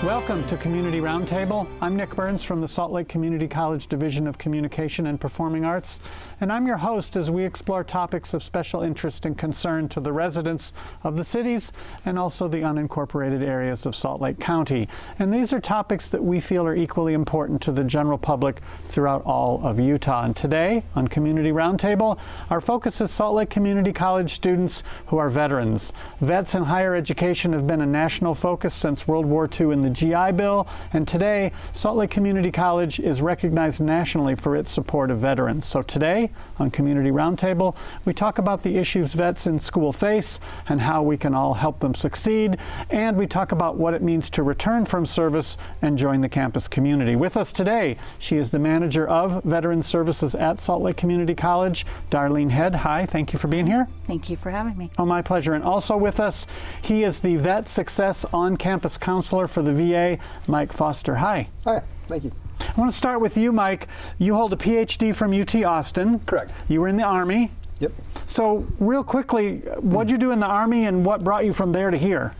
Welcome to Community Roundtable. I'm Nick Burns from the Salt Lake Community College Division of Communication and Performing Arts, and I'm your host as we explore topics of special interest and concern to the residents of the cities and also the unincorporated areas of Salt Lake County. And these are topics that we feel are equally important to the general public throughout all of Utah. And today on Community Roundtable, our focus is Salt Lake Community College students who are veterans. Vets in higher education have been a national focus since World War II in the GI Bill, and today Salt Lake Community College is recognized nationally for its support of veterans. So today on Community Roundtable, we talk about the issues vets in school face and how we can all help them succeed, and we talk about what it means to return from service and join the campus community. With us today, she is the manager of Veteran Services at Salt Lake Community College, Darlene Head. Hi, thank you for being here. Thank you for having me. Oh, my pleasure. And also with us, he is the Vet Success On-Campus Counselor for the VA, Mike Foster. Hi. Hi, thank you. I want to start with you, Mike. You hold a PhD from UT Austin. Correct. You were in the Army. Yep. So real quickly, what'd you do in the Army and what brought you from there to here?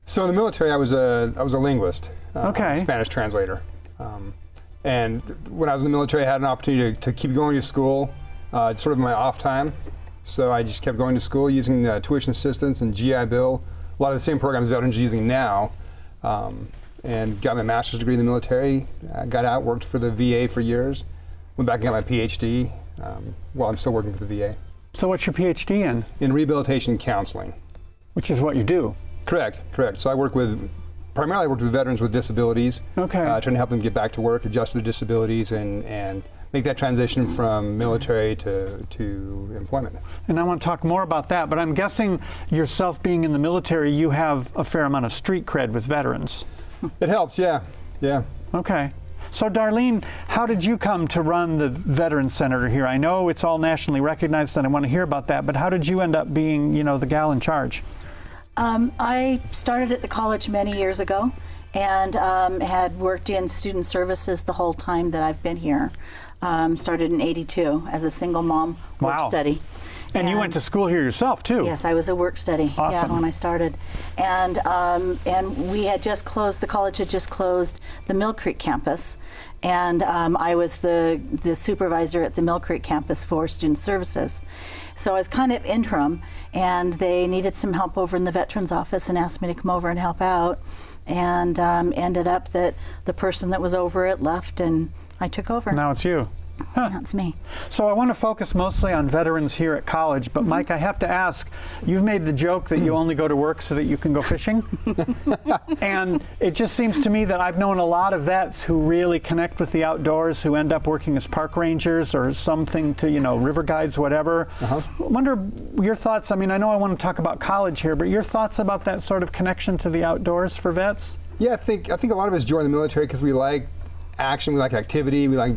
So in the military, I was a linguist, Okay. Spanish translator. And when I was in the military, I had an opportunity to keep going to school, sort of my off time. So I just kept going to school using tuition assistance and GI Bill, a lot of the same programs veterans are using now. And got my master's degree in the military, got out, worked for the VA for years, went back and got my PhD while I'm still working for the VA. So what's your PhD in? In rehabilitation counseling. Which is what you do. Correct. So I primarily work with veterans with disabilities, Okay. trying to help them get back to work, adjust to their disabilities, and make that transition from military to employment. And I want to talk more about that, but I'm guessing yourself being in the military, you have a fair amount of street cred with veterans. It helps, yeah. Okay. So Darlene, how did you come to run the Veterans Center here? I know it's all nationally recognized and I want to hear about that, but how did you end up being, the gal in charge? I started at the college many years ago and had worked in student services the whole time that I've been here. Started in '82 as a single mom work Wow. study. And you went to school here yourself too? Yes, I was a work study. Awesome. Yeah, when I started. And we had just closed, the college had just closed the Mill Creek campus. And I was the supervisor at the Mill Creek campus for student services. So I was kind of interim, and they needed some help over in the veterans office and asked me to come over and help out. And ended up that the person that was over it left and I took over. Now it's you. Huh. That's me. So I want to focus mostly on veterans here at college, but Mike, I have to ask, you've made the joke that you only go to work so that you can go fishing. And it just seems to me that I've known a lot of vets who really connect with the outdoors, who end up working as park rangers or something to, river guides, whatever. I wonder your thoughts. I mean, I know I want to talk about college here, but your thoughts about that sort of connection to the outdoors for vets? Yeah, I think a lot of us join the military because we like action, we like activity, we like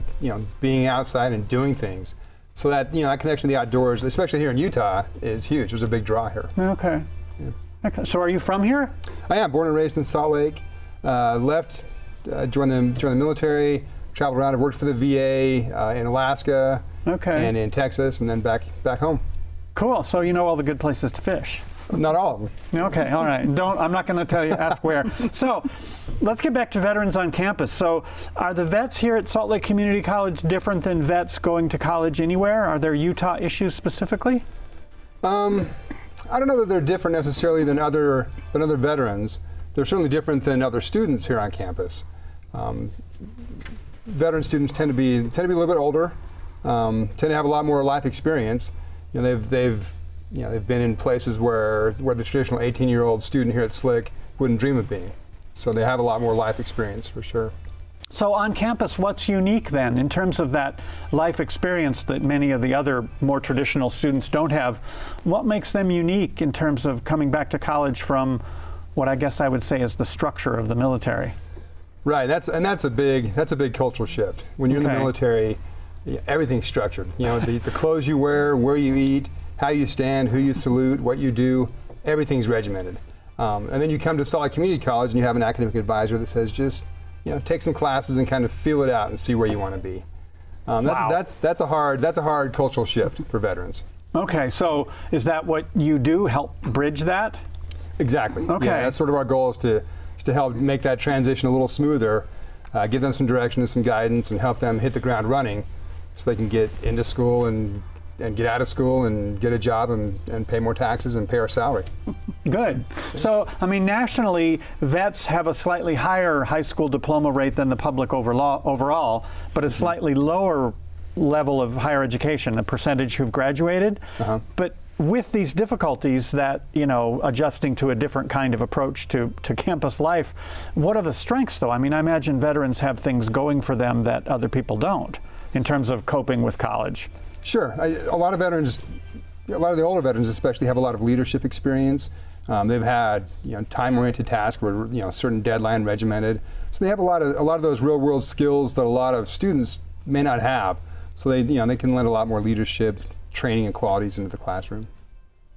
being outside and doing things. So that that connection to the outdoors, especially here in Utah, is huge. There's a big draw here. Okay. Yeah. So are you from here? I am born and raised in Salt Lake. Left, joined the military, traveled around. I've worked for the VA in Alaska, and in Texas, and then back home. Cool. So you know all the good places to fish. Not all of them. Okay, all right. I'm not going to ask where. So let's get back to veterans on campus. So are the vets here at Salt Lake Community College different than vets going to college anywhere? Are there Utah issues specifically? I don't know that they're different necessarily than other veterans. They're certainly different than other students here on campus. Veteran students tend to be a little bit older, tend to have a lot more life experience. They've been in places where the traditional 18-year-old student here at SLCC wouldn't dream of being. So they have a lot more life experience for sure. So on campus, what's unique then in terms of that life experience that many of the other more traditional students don't have? What makes them unique in terms of coming back to college from what I guess I would say is the structure of the military? Right, that's a big cultural shift. When you're in the military, everything's structured. The clothes you wear, where you eat, how you stand, who you salute, what you do, everything's regimented. And then you come to Salt Lake Community College and you have an academic advisor that says just, take some classes and kind of feel it out and see where you want to be. That's a hard cultural shift for veterans. Okay, so is that what you do, help bridge that? Exactly. Okay. Yeah, that's sort of our goal is to to help make that transition a little smoother, give them some direction and some guidance, and help them hit the ground running so they can get into school and get out of school and get a job and pay more taxes and pay our salary. Good. So, I mean, nationally, vets have a slightly higher high school diploma rate than the public overall, but a slightly lower level of higher education, the percentage who've graduated. But with these difficulties that, you know, adjusting to a different kind of approach to campus life, what are the strengths, though? I mean, I imagine veterans have things going for them that other people don't in terms of coping with college. Sure. A lot of veterans, a lot of the older veterans especially, have a lot of leadership experience. They've had, you know, time-oriented tasks where, you know, certain deadline regimented. So they have a lot of those real-world skills that a lot of students may not have. So they, you know, they can lend a lot more leadership, training, and qualities into the classroom.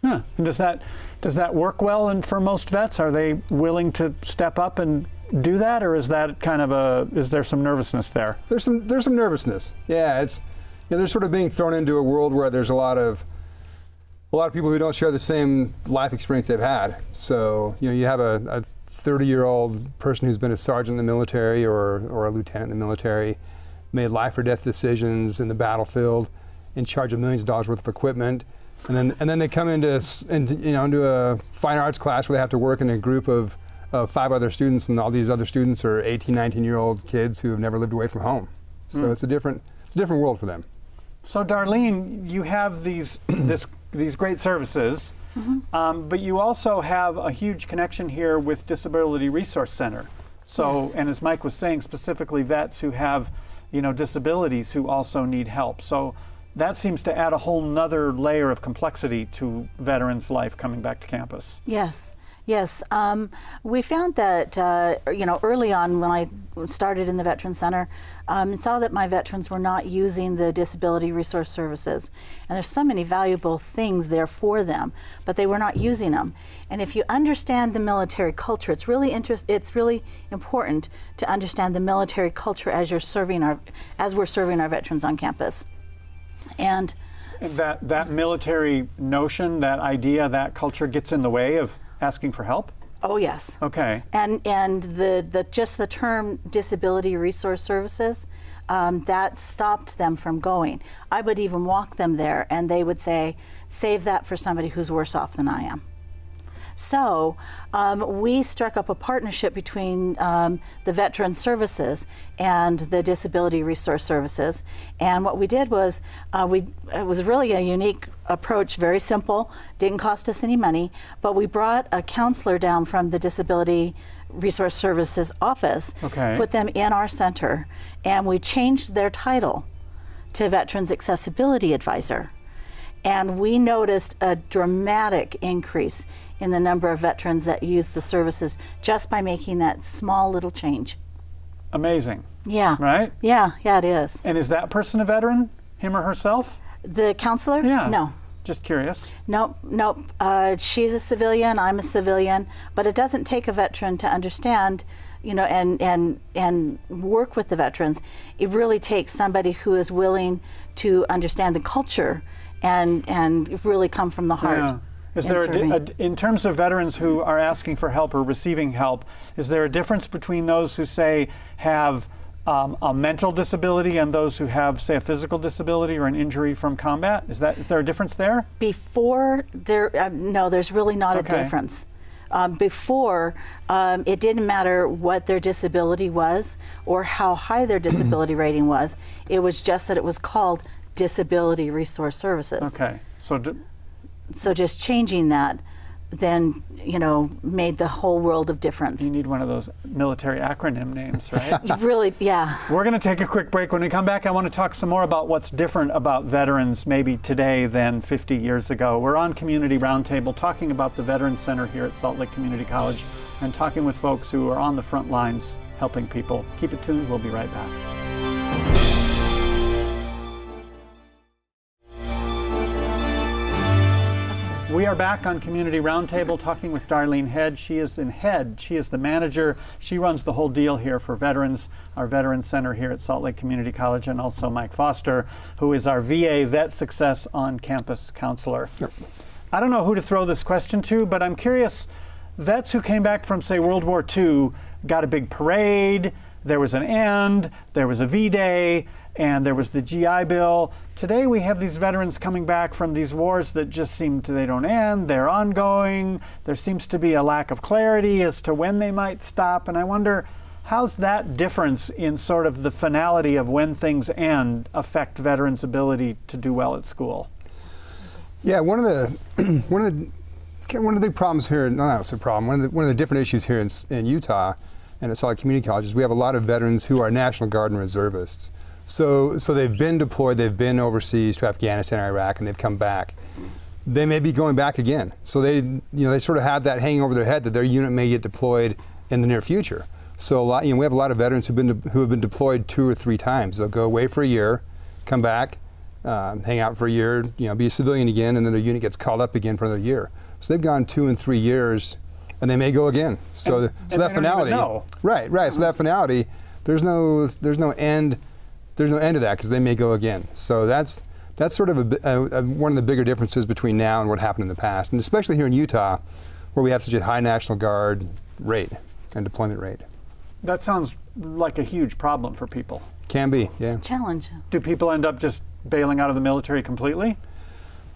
Huh. And does that work well? And for most vets, are they willing to step up and do that, or is that kind of is there some nervousness there? There's some nervousness. Yeah, it's, you know, they're sort of being thrown into a world where there's a lot of people who don't share the same life experience they've had. So, you know, you have a 30-year-old person who's been a sergeant in the military or a lieutenant in the military, made life or death decisions in the battlefield, in charge of millions of dollars worth of equipment, and then they come into a fine arts class where they have to work in a group of 5 other students, and all these other students are 18, 19-year-old kids who have never lived away from home. So it's a different world for them. So Darlene, you have these great services, but you also have a huge connection here with Disability Resource Center. So, yes. And as Mike was saying, specifically vets who have, you know, disabilities who also need help. So that seems to add a whole nother layer of complexity to veterans' life coming back to campus. Yes. Yes, we found that, you know, early on when I started in the Veteran Center, saw that my veterans were not using the Disability Resource Services. And there's so many valuable things there for them, but they were not using them. And if you understand the military culture, it's really important to understand the military culture as we're serving our veterans on campus. And that military notion, that idea, that culture gets in the way of asking for help? Oh, yes. Okay. And just the term Disability Resource Services, that stopped them from going. I would even walk them there and they would say, save that for somebody who's worse off than I am. So we struck up a partnership between the Veteran Services and the Disability Resource Services. And what we did was, it was really a unique approach, very simple, didn't cost us any money, but we brought a counselor down from the Disability Resource Services office, put them in our center, and we changed their title to Veterans Accessibility Advisor. And we noticed a dramatic increase in the number of veterans that use the services just by making that small little change. Amazing. Yeah. Right? Yeah, it is. And is that person a veteran, him or herself? The counselor? Yeah. No. Just curious. Nope. She's a civilian, I'm a civilian, but it doesn't take a veteran to understand, you know, and work with the veterans. It really takes somebody who is willing to understand the culture and really come from the heart. Yeah. Is there in terms of veterans who are asking for help or receiving help, is there a difference between those who say have a mental disability and those who have, say, a physical disability or an injury from combat? Is there a difference there? No, there's really not a difference. Before, it didn't matter what their disability was or how high their disability rating was. It was just that it was called Disability Resource Services. Okay. So just changing that then, you know, made the whole world of difference. You need one of those military acronym names, right? Really, yeah. We're going to take a quick break. When we come back, I want to talk some more about what's different about veterans maybe today than 50 years ago. We're on Community Roundtable talking about the Veterans Center here at Salt Lake Community College and talking with folks who are on the front lines helping people. Keep it tuned. We'll be right back. We are back on Community Roundtable talking with Darlene Head. She is the manager. She runs the whole deal here for veterans, our Veterans Center here at Salt Lake Community College, and also Mike Foster, who is our VA Vet Success on Campus counselor. Yep. I don't know who to throw this question to, but I'm curious, vets who came back from, say, World War II, got a big parade, there was an end, there was a V-Day, and there was the GI Bill. Today we have these veterans coming back from these wars that just they don't end, they're ongoing. There seems to be a lack of clarity as to when they might stop, and I wonder, how's that difference in sort of the finality of when things end affect veterans' ability to do well at school? Yeah, one of the big problems here, no, it's a problem. One of the different issues here in Utah and at Salt Lake Community College is we have a lot of veterans who are National Guard and reservists. So they've been deployed, they've been overseas to Afghanistan, Iraq, and they've come back. They may be going back again. So they sort of have that hanging over their head that their unit may get deployed in the near future. So we have a lot of veterans who have been deployed 2 or 3 times. They'll go away for a year, come back, hang out for a year, be a civilian again, and then their unit gets called up again for another year. So they've gone 2 and 3 years, and they may go again. So that finality, right. So that finality, there's no end. There's no end to that because they may go again. So that's sort of one of the bigger differences between now and what happened in the past, and especially here in Utah, where we have such a high National Guard rate and deployment rate. That sounds like a huge problem for people. Can be, yeah. It's a challenge. Do people end up just bailing out of the military completely?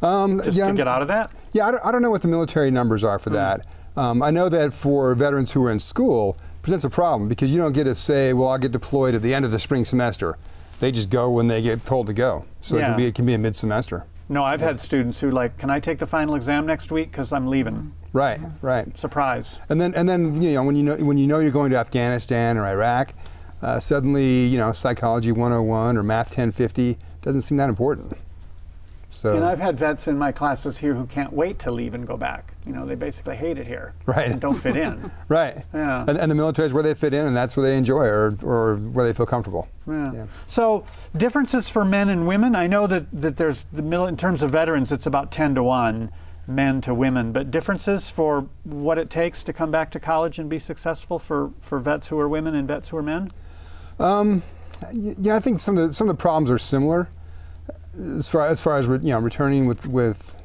Just to get out of that? Yeah, I don't know what the military numbers are for that. I know that for veterans who are in school, it presents a problem because you don't get to say, well, I'll get deployed at the end of the spring semester. They just go when they get told to go. So it can be a mid-semester. No, I've had students who can I take the final exam next week because I'm leaving? Right. Surprise. And then when you know you're going to Afghanistan or Iraq, suddenly psychology 101 or math 1050 doesn't seem that important. So. And I've had vets in my classes here who can't wait to leave and go back. They basically hate it here. Right. And don't fit in. Right. Yeah. And the military is where they fit in, and that's where they enjoy or where they feel comfortable. Yeah. So differences for men and women. I know that there's in terms of veterans, it's about 10-to-1, men to women. But differences for what it takes to come back to college and be successful for vets who are women and vets who are men. I think some of the problems are similar. As far as returning with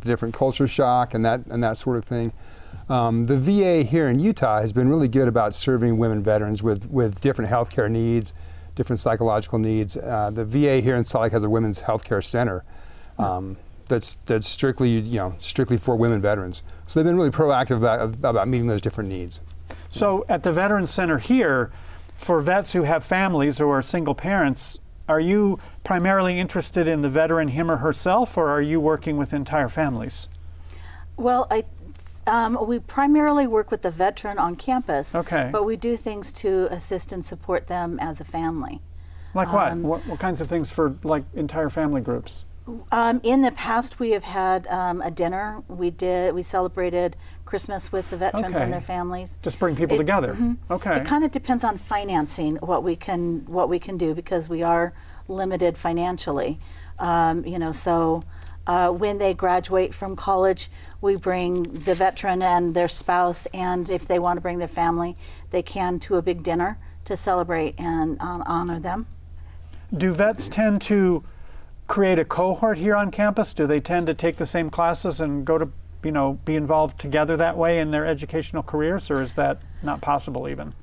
different culture shock and that sort of thing, the VA here in Utah has been really good about serving women veterans with different healthcare needs, different psychological needs. The VA here in Salt Lake has a women's healthcare center that's strictly for women veterans. So they've been really proactive about meeting those different needs. So at the Veterans Center here, for vets who have families or are single parents, are you primarily interested in the veteran, him or herself, or are you working with entire families? Well, we primarily work with the veteran on campus, but we do things to assist and support them as a family. Like what? What kinds of things for entire family groups? In the past, we have had a dinner. We celebrated Christmas with the veterans and their families. Just bring people together. Mm-hmm. Okay. It kind of depends on financing what we can do because we are limited financially. So when they graduate from college, we bring the veteran and their spouse, and if they want to bring their family, they can, to a big dinner to celebrate and honor them. Do vets tend to create a cohort here on campus? Do they tend to take the same classes and go to, be involved together that way in their educational careers, or is that not possible even?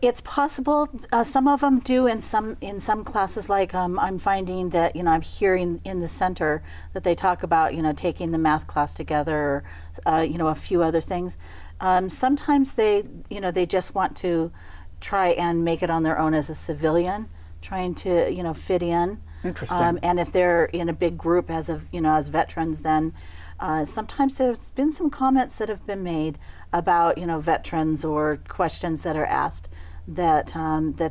It's possible. Some of them do in some classes. Like I'm finding that I'm hearing in the center that they talk about taking the math class together, or a few other things. Sometimes they just want to try and make it on their own as a civilian, trying to fit in. Interesting. And if they're in a big group as veterans, then sometimes there's been some comments that have been made about veterans or questions that are asked that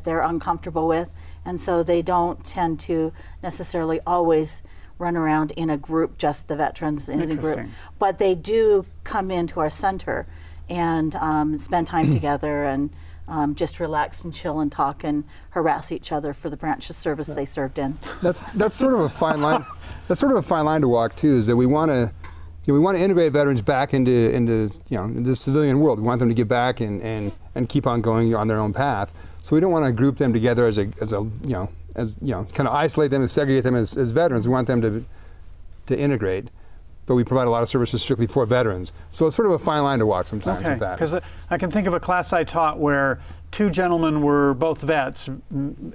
they're uncomfortable with, and so they don't tend to necessarily always run around in a group, just the veterans in a group. But they do come into our center and spend time together and just relax and chill and talk and harass each other for the branch of service they served in. That's sort of a fine line. That's sort of a fine line to walk too. Is that we want to integrate veterans back into the civilian world. We want them to get back and keep on going on their own path. So we don't want to group them together as kind of isolate them and segregate them as veterans. We want them to integrate. but we provide a lot of services strictly for veterans. So it's sort of a fine line to walk sometimes Okay, with that. because I can think of a class I taught where two gentlemen were both vets,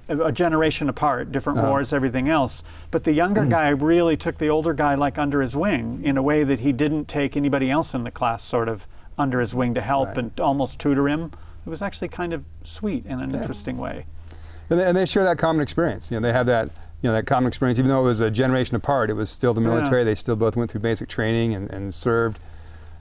a generation apart, different wars, everything else. But the younger guy really took the older guy like under his wing in a way that he didn't take anybody else in the class sort of under his wing to help and almost tutor him. It was actually kind of sweet in an interesting way. And they share that common experience. You know, they have that, that common experience. Even though it was a generation apart, it was still the military. They still both went through basic training and served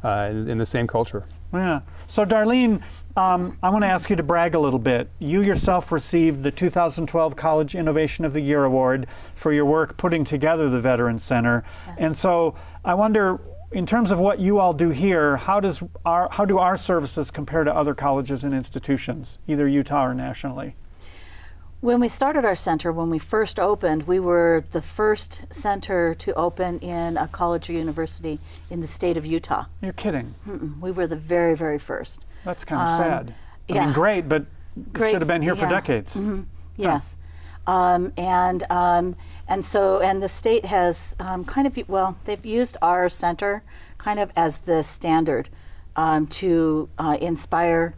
in the same culture. Yeah. So Darlene, I want to ask you to brag a little bit. You yourself received the 2012 College Innovation of the Year Award for your work putting together the Veterans Center. Yes. And so I wonder, in terms of what you all do here, how do our services compare to other colleges and institutions, either Utah or nationally? When we started our center, when we first opened, we were the first center to open in a college or university in the state of Utah. You're kidding. We were the very, very first. That's kind of sad. I yeah. mean, great, but Great, should have been here for yeah. decades. Yes. And the state has they've used our center kind of as the standard to inspire,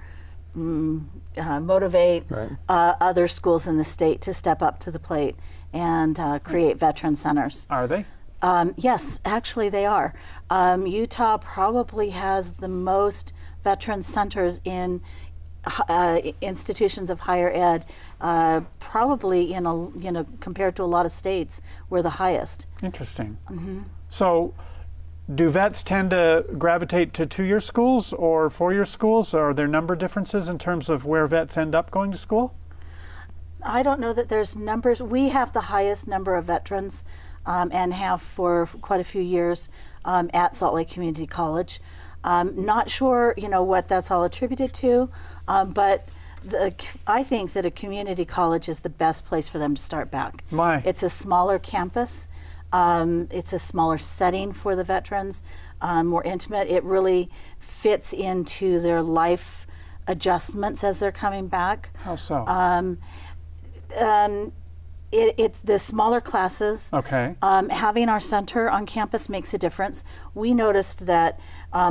motivate other schools in the state to step up to the plate and create veteran centers. Are they? Yes, actually they are. Utah probably has the most veteran centers in institutions of higher ed, probably compared to a lot of states, we're the highest. Interesting. So do vets tend to gravitate to two-year schools or four-year schools? Are there number differences in terms of where vets end up going to school? I don't know that there's numbers. We have the highest number of veterans and have for quite a few years at Salt Lake Community College. Not sure, what that's all attributed to, but I think that a community college is the best place for them to start back. Why? It's a smaller campus. It's a smaller setting for the veterans, more intimate. It really fits into their life adjustments as they're coming back. How so? It's the smaller classes. Okay. Having our center on campus makes a difference. We noticed that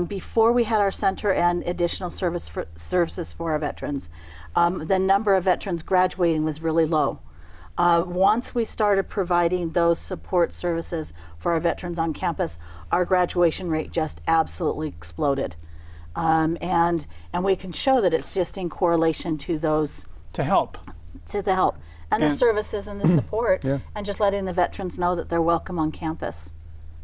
before we had our center and additional services for our veterans, the number of veterans graduating was really low. Once we started providing those support services for our veterans on campus, our graduation rate just absolutely exploded. And we can show that it's just in correlation to those. To help. To the help. And the services and the support, and just letting the veterans know that they're welcome on campus.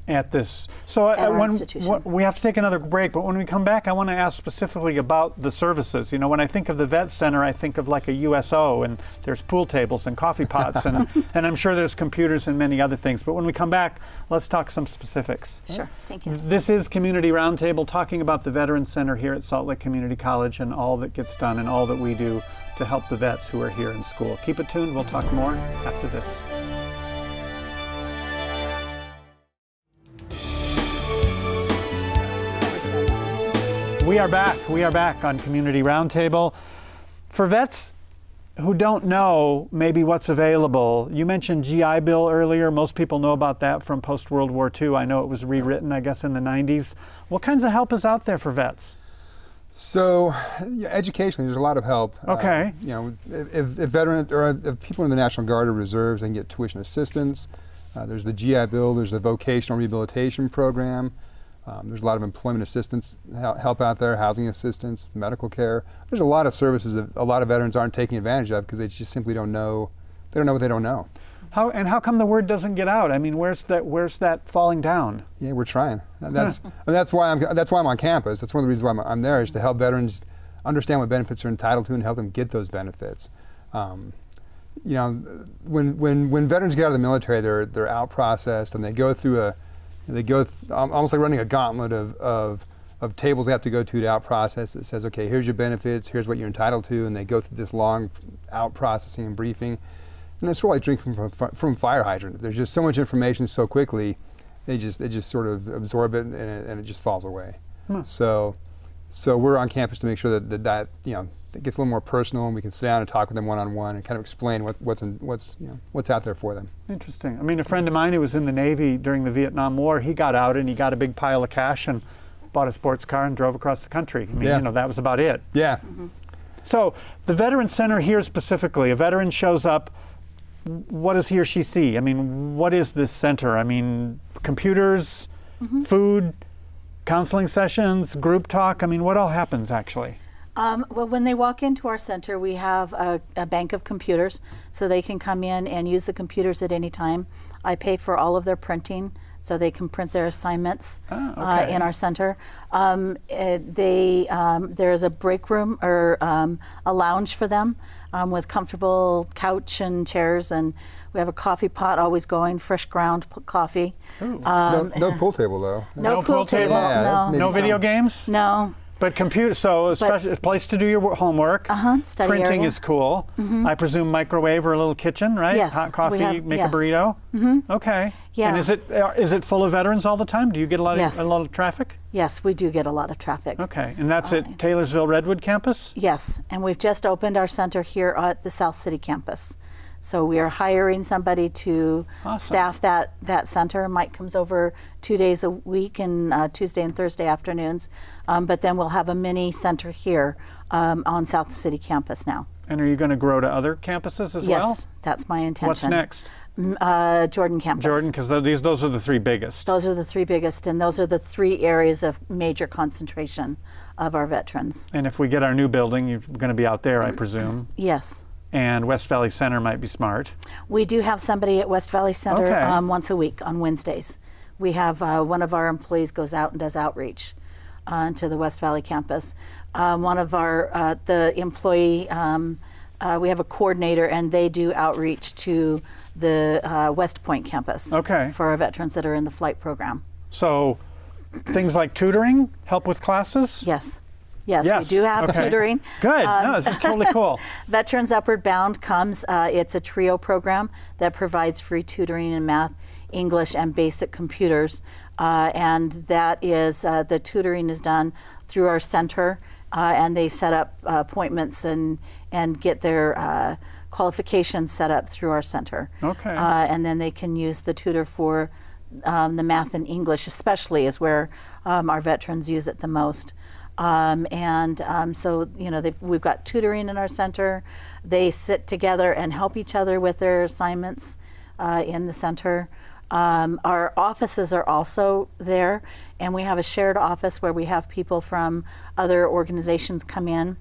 At this. So At our institution. we have to take another break, but when we come back, I want to ask specifically about the services. When I think of the Vet Center, I think of like a USO, and there's pool tables and coffee pots, and I'm sure there's computers and many other things. But when we come back, let's talk some specifics. Sure, thank you. This is Community Roundtable, talking about the Veterans Center here at Salt Lake Community College and all that gets done and all that we do to help the vets who are here in school. Keep it tuned. We'll talk more after this. We are back on Community Roundtable. For vets who don't know maybe what's available, you mentioned GI Bill earlier. Most people know about that from post-World War II. I know it was rewritten, I guess, in the 90s. What kinds of help is out there for vets? So, educationally, there's a lot of help. Okay. If veterans or if people in the National Guard or Reserves, they can get tuition assistance. There's the GI Bill. There's the vocational rehabilitation program. There's a lot of employment assistance help out there, housing assistance, medical care. There's a lot of services that a lot of veterans aren't taking advantage of because they just simply don't know. They don't know what they don't know. How come the word doesn't get out? I mean, where's that falling down? Yeah, we're trying. That's why I'm on campus. That's one of the reasons why I'm there, is to help veterans understand what benefits they're entitled to and help them get those benefits. When veterans get out of the military, they're out processed and they go through almost like running a gauntlet of tables they have to go to out process that says, okay, here's your benefits, here's what you're entitled to, and they go through this long out processing and briefing. And it's sort of like drinking from fire hydrant. There's just so much information so quickly, they just sort of absorb it and it just falls away. So we're on campus to make sure that it gets a little more personal, and we can sit down and talk with them one-on-one and kind of explain what's out there for them. Interesting. I mean, a friend of mine who was in the Navy during the Vietnam War, he got out and he got a big pile of cash and bought a sports car and drove across the country. I mean, that was about it. Yeah. So the Veterans Center here specifically, a veteran shows up, what does he or she see? I mean, what is this center? I mean, computers, food, counseling sessions, group talk? I mean, what all happens actually? Well, when they walk into our center, we have a bank of computers, so they can come in and use the computers at any time. I pay for all of their printing, so they can print their assignments in our center. There's a break room or a lounge for them with comfortable couch and chairs, and we have a coffee pot always going, fresh ground coffee. No pool table though. No pool table. Yeah, No. No video games? No. But computer, so a place to do your homework. Study Printing area. is cool. I presume microwave or a little kitchen, right? Yes, Hot coffee, we have- make yes. a burrito. Okay. Yeah. And is it full of veterans all the time? Do you get a lot of traffic? Yes, we do get a lot of traffic. Okay. And that's at Taylorsville Redwood campus? Yes, and we've just opened our center here at the South City campus. So we are hiring somebody to staff that center. Mike comes over 2 days a week, and Tuesday and Thursday afternoons. But then we'll have a mini center here on South City campus now. And are you going to grow to other campuses as well? Yes, that's my intention. What's next? Jordan campus. Jordan, because those are the three biggest. Those are the three biggest, and those are the three areas of major concentration of our veterans. And if we get our new building, you're going to be out there, I presume. Yes. And West Valley Center might be smart. We do have somebody at West Valley Center Okay. once a week on Wednesdays. We have one of our employees goes out and does outreach to the West Valley campus. One of the employee, we have a coordinator, and they do outreach to the West Point campus for our veterans that are in the flight program. So things like tutoring, help with classes? Yes. Yes, we do have tutoring. Good. No, this is totally cool. Veterans Upward Bound comes. It's a TRIO program that provides free tutoring in math, English, and basic computers. And that is, the tutoring is done through our center, and they set up appointments and get their qualifications set up through our center. Okay. And then they can use the tutor for the math and English, especially, is where our veterans use it the most. So, we've got tutoring in our center. They sit together and help each other with their assignments in the center. Our offices are also there, and we have a shared office where we have people from other organizations come in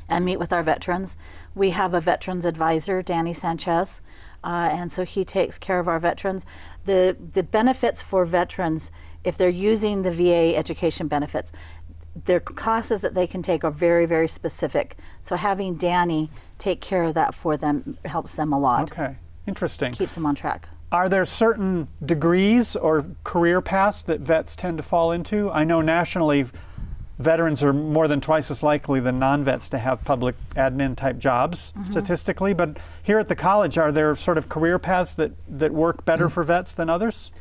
and meet with our veterans. We have a veterans advisor, Danny Sanchez, and so he takes care of our veterans. The benefits for veterans, if they're using the VA education benefits, their classes that they can take are very, very specific. So having Danny take care of that for them helps them a lot. Okay, interesting. Keeps them on track. Are there certain degrees or career paths that vets tend to fall into? I know nationally veterans are more than twice as likely than non-vets to have public admin type jobs statistically, but here at the college, are there sort of career paths that work better for vets than others?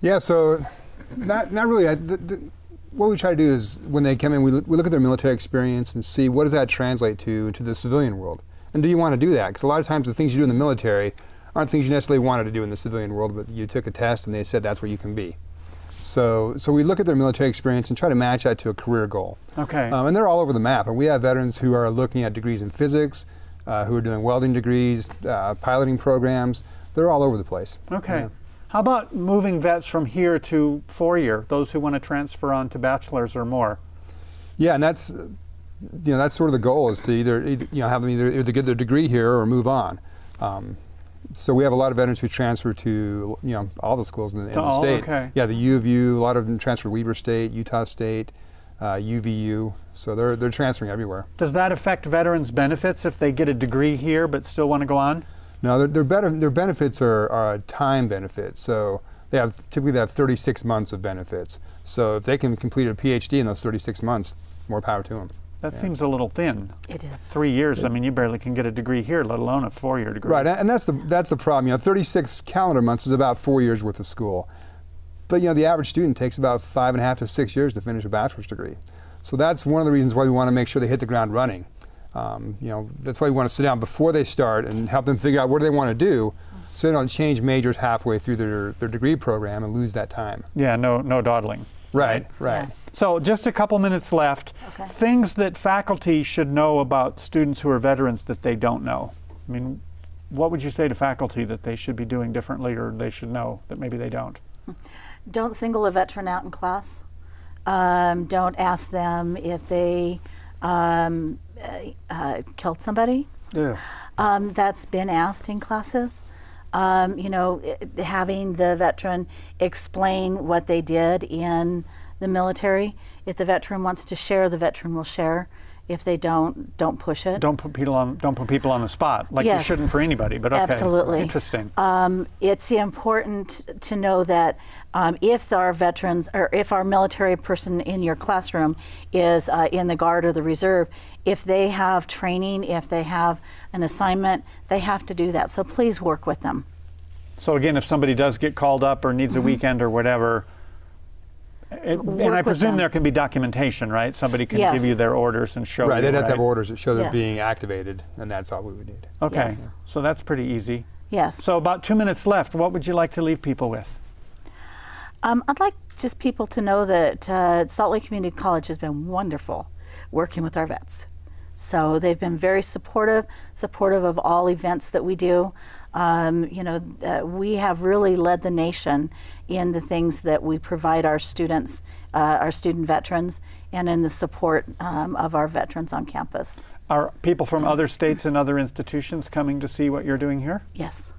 Yeah, so not really. What we try to do is when they come in, we look at their military experience and see what does that translate to the civilian world. And do you want to do that? Because a lot of times the things you do in the military aren't things you necessarily wanted to do in the civilian world, but you took a test and they said that's what you can be. So we look at their military experience and try to match that to a career goal. Okay. And they're all over the map. And we have veterans who are looking at degrees in physics, who are doing welding degrees, piloting programs. They're all over the place. Okay. Yeah. How about moving vets from here to four-year, those who want to transfer on to bachelor's or more? Yeah, and that's sort of the goal, is to either have them either get their degree here or move on. So we have a lot of veterans who transfer to all the schools in the state. Okay. Yeah, the U of U. A lot of them transfer to Weber State, Utah State, UVU. So they're transferring everywhere. Does that affect veterans' benefits if they get a degree here but still want to go on? No, their benefits are time benefits. So they have 36 months of benefits. So if they can complete a PhD in those 36 months, more power to them. That seems a little thin. It is. 3 years. I mean, you barely can get a degree here, let alone a four-year degree. Right, and that's the problem. 36 calendar months is about 4 years worth of school. But the average student takes about 5.5 to 6 years to finish a bachelor's degree. So that's one of the reasons why we want to make sure they hit the ground running. That's why we want to sit down before they start and help them figure out what do they want to do, so they don't change majors halfway through their degree program and lose that time. Yeah, no dawdling. Right. Yeah. So just a couple minutes left. Okay. Things that faculty should know about students who are veterans that they don't know. I mean, what would you say to faculty that they should be doing differently or they should know that maybe they don't? Don't single a veteran out in class. Don't ask them if they killed somebody. Yeah. That's been asked in classes. Having the veteran explain what they did in the military. If the veteran wants to share, the veteran will share. If they don't push it. Don't put people on the spot, like Yes. you shouldn't for anybody, but okay. Absolutely. Interesting. It's important to know that if our veterans or if our military person in your classroom is in the Guard or the Reserve, if they have training, if they have an assignment, they have to do that. So please work with them. So again, if somebody does get called up or needs a weekend or whatever, and I with presume them. there can be documentation, right? Somebody can Yes. give you their orders and show Right, you, they'd have to right? have orders that show they're Yes. being activated, and that's all we would need. Okay, Yes. so that's pretty easy. Yes. So about 2 minutes left. What would you like to leave people with? I'd like just people to know that Salt Lake Community College has been wonderful working with our vets. So they've been very supportive of all events that we do. We have really led the nation in the things that we provide our students, our student veterans, and in the support of our veterans on campus. Are people from other states and other institutions coming to see what you're doing here? Yes.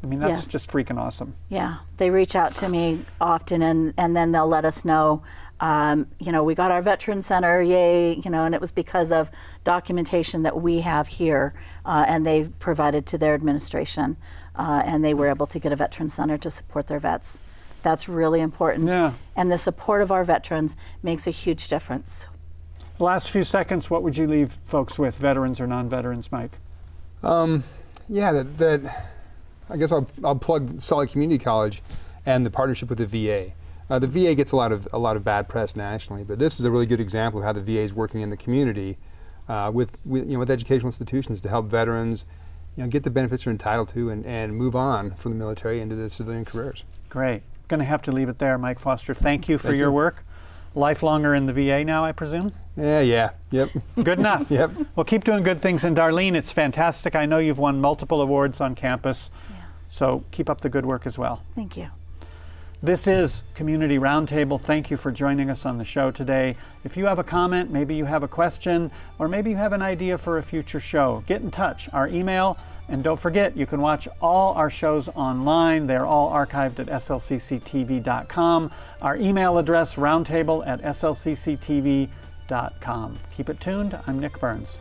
I mean, that's Yes. just freaking awesome. Yeah, they reach out to me often, and then they'll let us know, we got our Veteran Center, yay, and it was because of documentation that we have here, and they provided to their administration, and they were able to get a Veteran Center to support their vets. That's really important. Yeah. And the support of our veterans makes a huge difference. Last few seconds, what would you leave folks with, veterans or non-veterans, Mike? I guess I'll plug Salt Lake Community College and the partnership with the VA. The VA gets a lot of bad press nationally, but this is a really good example of how the VA is working in the community with educational institutions to help veterans get the benefits they're entitled to and move on from the military into the civilian careers. Great. Going to have to leave it there, Mike Foster. Thank you for Thank your you. work. Lifelonger in the VA now, I presume? Yeah, yep. Good enough. Yep. Well, keep doing good things. And Darlene, it's fantastic. I know you've won multiple awards on campus, so keep up the good work as well. Thank you. This is Community Roundtable. Thank you for joining us on the show today. If you have a comment, maybe you have a question, or maybe you have an idea for a future show, get in touch. Our email, and don't forget, you can watch all our shows online. They're all archived at SLCCTV.com. Our email address, roundtable@SLCCTV.com. Keep it tuned. I'm Nick Burns.